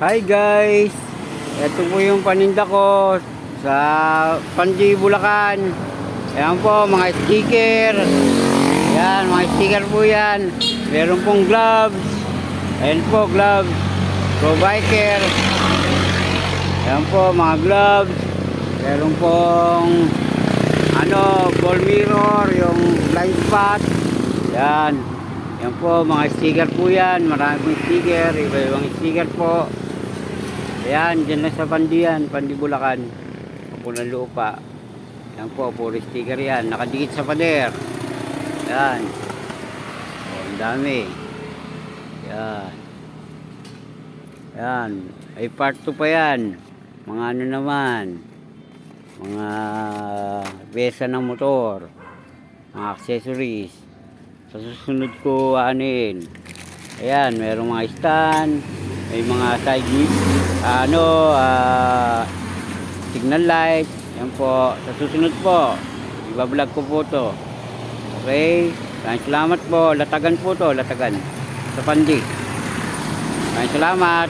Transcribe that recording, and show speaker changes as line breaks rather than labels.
Hi guys! Ito po yung paninda ko sa Pandi, Bulacan. Ayan po, mga sticker. Ayan, mga sticker po yan. Meron pong gloves. Ayan po, gloves. Pro biker. Ayan po, mga gloves. Meron pong ball mirror, yung blind spot. Ayan. Ayan po, mga sticker po yan. Maraming sticker. Iba-ibang sticker po. Ayan, dyan lang sa Pandi yan, Pandi, Bulacan. Kapunan lupa. Ayan po, puro sticker yan. Nakadikit sa pader. Ayan. O, ang dami. Ayan. Ayan. Ay part 2 pa yan. Mga ano naman. Mga besa ng motor. Mga accessories. Sa susunod ko, anin. Ayan, merong mga stand. May mga side signal light. Yan po. Sa susunod po, ibablog ko po to. Okay? Maraming salamat po. Latagan po to. Latagan. Sa Pandi. Maraming salamat.